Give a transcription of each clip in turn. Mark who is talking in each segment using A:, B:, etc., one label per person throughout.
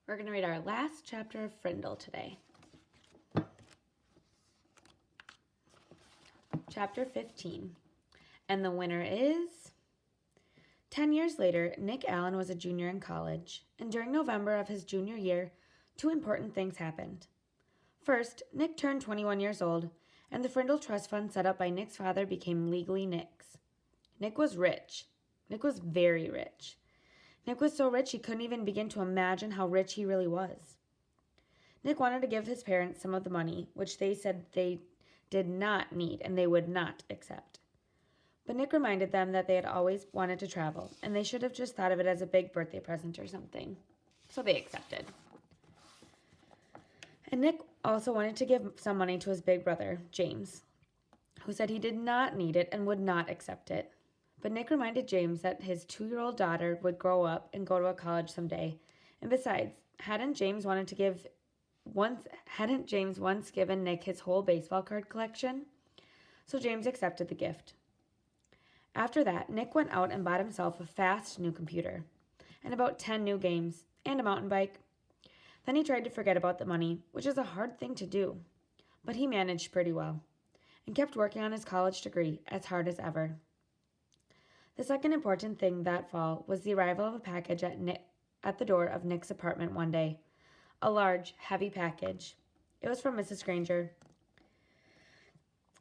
A: We're going to read our last chapter of Frindle today. Chapter 15. And the winner is... 10 years later, Nick Allen was a junior in college, and during November of his junior year, 2 important things happened. First, Nick turned 21 years old, and the Frindle Trust Fund set up by Nick's father became legally Nick's. Nick was rich. Nick was very rich. Nick was so rich he couldn't even begin to imagine how rich he really was. Nick wanted to give his parents some of the money, which they said they did not need and they would not accept. But Nick reminded them that they had always wanted to travel, and they should have just thought of it as a big birthday present or something. So they accepted. And Nick also wanted to give some money to his big brother, James, who said he did not need it and would not accept it. But Nick reminded James that his 2-year-old daughter would grow up and go to a college someday. And besides, hadn't James once given Nick his whole baseball card collection? So James accepted the gift. After that, Nick went out and bought himself a fast new computer, and about 10 new games, and a mountain bike. Then he tried to forget about the money, which is a hard thing to do. But he managed pretty well, and kept working on his college degree as hard as ever. The second important thing that fall was the arrival of a package at the door of Nick's apartment one day. A large, heavy package. It was from Mrs. Granger.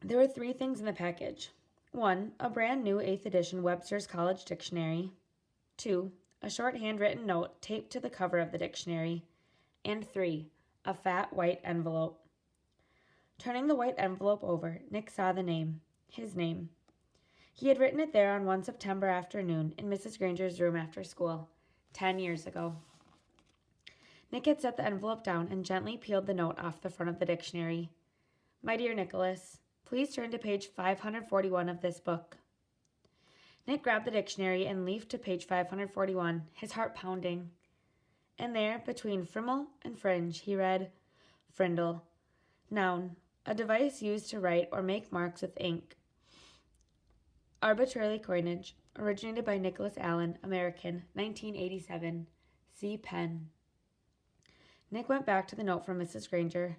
A: There were 3 things in the package. 1, a brand new 8th edition Webster's College Dictionary. 2, a short handwritten note taped to the cover of the dictionary. And 3, a fat white envelope. Turning the white envelope over, Nick saw the name. His name. He had written it there on one September afternoon in Mrs. Granger's room after school, 10 years ago. Nick had set the envelope down and gently peeled the note off the front of the dictionary. My dear Nicholas, please turn to page 541 of this book. Nick grabbed the dictionary and leafed to page 541, his heart pounding. And there, between frimmel and fringe, he read, Frindle. Noun, a device used to write or make marks with ink. Arbitrary coinage, originated by Nicholas Allen, American, 1987. See pen. Nick went back to the note from Mrs. Granger.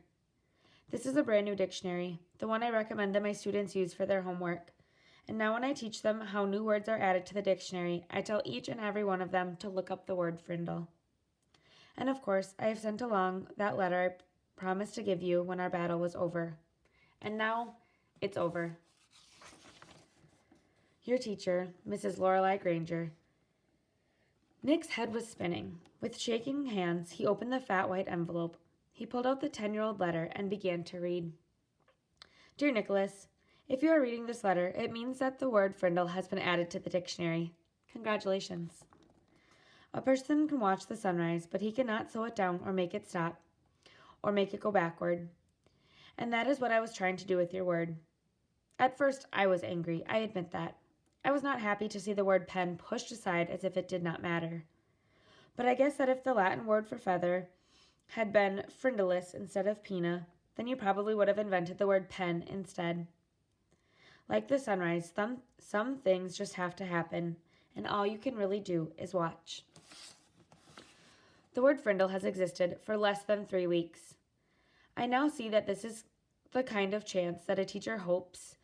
A: This is a brand new dictionary, the one I recommend that my students use for their homework. And now when I teach them how new words are added to the dictionary, I tell each and every one of them to look up the word Frindle. And of course, I have sent along that letter I promised to give you when our battle was over. And now, it's over. Your teacher, Mrs. Lorelei Granger. Nick's head was spinning. With shaking hands, he opened the fat white envelope. He pulled out the 10-year-old letter and began to read. Dear Nicholas, if you are reading this letter, it means that the word Frindle has been added to the dictionary. Congratulations. A person can watch the sunrise, but he cannot slow it down or make it stop, or make it go backward. And that is what I was trying to do with your word. At first, I was angry, I admit that. I was not happy to see the word pen pushed aside as if it did not matter. But I guess that if the Latin word for feather had been frindulus instead of pina, then you probably would have invented the word pen instead. Like the sunrise, some things just have to happen, and all you can really do is watch. The word Frindle has existed for less than 3 weeks. I now see that this is the kind of chance that a teacher hopes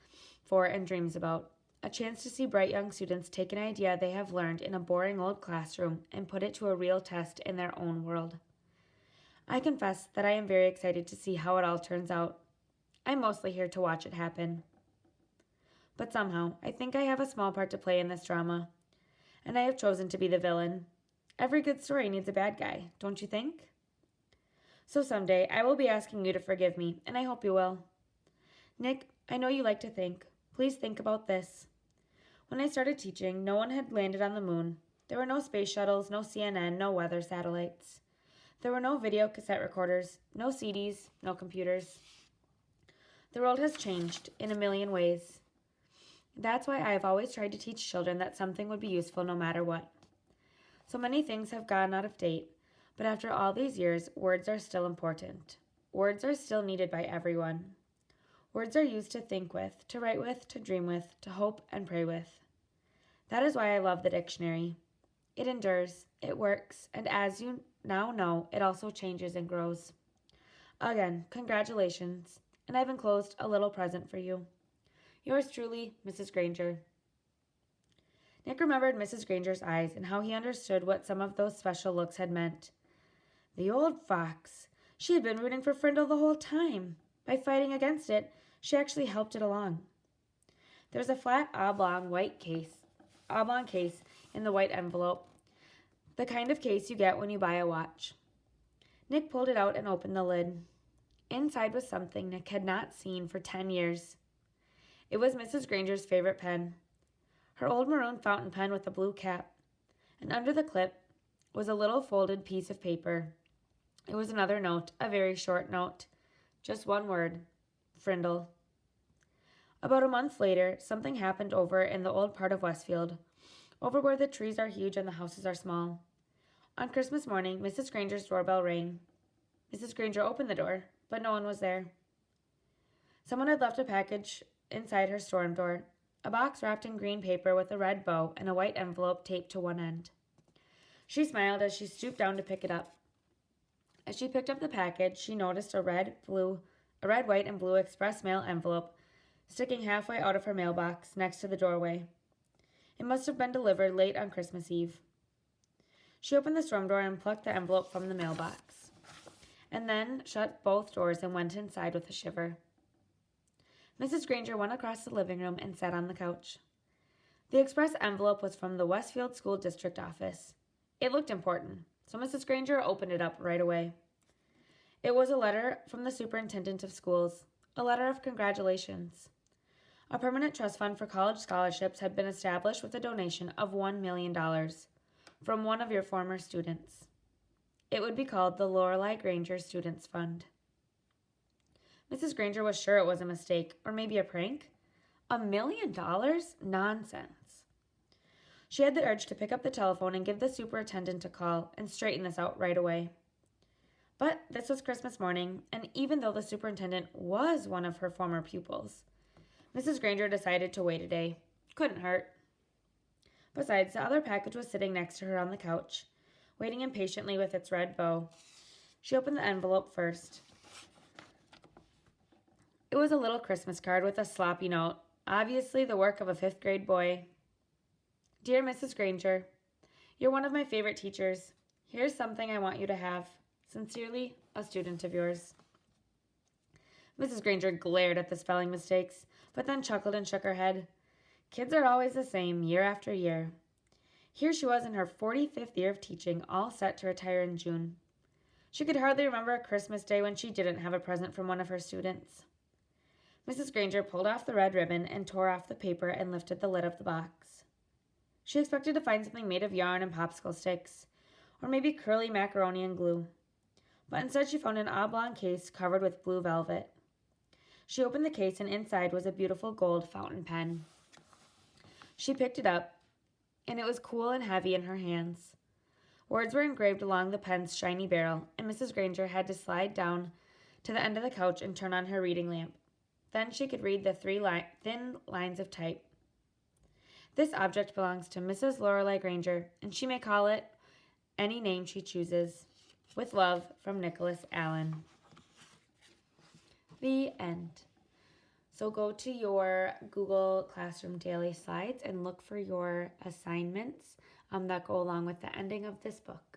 A: for and dreams about. A chance to see bright young students take an idea they have learned in a boring old classroom and put it to a real test in their own world. I confess that I am very excited to see how it all turns out. I'm mostly here to watch it happen. But somehow, I think I have a small part to play in this drama, and I have chosen to be the villain. Every good story needs a bad guy, don't you think? So someday, I will be asking you to forgive me, and I hope you will. Nick, I know you like to think. Please think about this. When I started teaching, no one had landed on the moon. There were no space shuttles, no CNN, no weather satellites. There were no video cassette recorders, no CDs, no computers. The world has changed in a million ways. That's why I have always tried to teach children that something would be useful no matter what. So many things have gone out of date, but after all these years, words are still important. Words are still needed by everyone. Words are used to think with, to write with, to dream with, to hope and pray with. That is why I love the dictionary. It endures, it works, and as you now know it also changes and grows. Again, congratulations, and I've enclosed a little present for you. Yours truly, Mrs. Granger. Nick remembered Mrs. Granger's eyes and how he understood what some of those special looks had meant. The old fox. She had been rooting for Frindle the whole time. By fighting against it, she actually helped it along. There was a flat oblong case in the white envelope, the kind of case you get when you buy a watch. Nick pulled it out and opened the lid. Inside was something Nick had not seen for 10 years. It was Mrs. Granger's favorite pen, her old maroon fountain pen with a blue cap, and under the clip was a little folded piece of paper. It was another note, a very short note. Just one word, Frindle. About a month later, something happened over in the old part of Westfield, over where the trees are huge and the houses are small. On Christmas morning, Mrs. Granger's doorbell rang. Mrs. Granger opened the door, but no one was there. Someone had left a package inside her storm door, a box wrapped in green paper with a red bow and a white envelope taped to one end. She smiled as she stooped down to pick it up. As she picked up the package, she noticed a red, white, and blue express mail envelope sticking halfway out of her mailbox next to the doorway. It must have been delivered late on Christmas Eve. She opened the storm door and plucked the envelope from the mailbox, and then shut both doors and went inside with a shiver. Mrs. Granger went across the living room and sat on the couch. The express envelope was from the Westfield School District office. It looked important, so Mrs. Granger opened it up right away. It was a letter from the superintendent of schools, a letter of congratulations. A permanent trust fund for college scholarships had been established with a donation of $1 million from one of your former students. It would be called the Lorelei Granger Students Fund. Mrs. Granger was sure it was a mistake, or maybe a prank. $1 million? Nonsense. She had the urge to pick up the telephone and give the superintendent a call and straighten this out right away. But this was Christmas morning, and even though the superintendent was one of her former pupils, Mrs. Granger decided to wait a day. Couldn't hurt. Besides, the other package was sitting next to her on the couch, waiting impatiently with its red bow. She opened the envelope first. It was a little Christmas card with a sloppy note, obviously the work of a 5th grade boy. Dear Mrs. Granger, you're one of my favorite teachers. Here's something I want you to have. Sincerely, a student of yours. Mrs. Granger glared at the spelling mistakes, but then chuckled and shook her head. Kids are always the same, year after year. Here she was in her 45th year of teaching, all set to retire in June. She could hardly remember a Christmas day when she didn't have a present from one of her students. Mrs. Granger pulled off the red ribbon and tore off the paper and lifted the lid of the box. She expected to find something made of yarn and popsicle sticks, or maybe curly macaroni and glue. But instead she found an oblong case covered with blue velvet. She opened the case, and inside was a beautiful gold fountain pen. She picked it up, and it was cool and heavy in her hands. Words were engraved along the pen's shiny barrel, and Mrs. Granger had to slide down to the end of the couch and turn on her reading lamp. Then she could read the thin lines of type. This object belongs to Mrs. Lorelei Granger, and she may call it any name she chooses. With love, from Nicholas Allen. The end. So go to your Google Classroom Daily Slides and look for your assignments that go along with the ending of this book.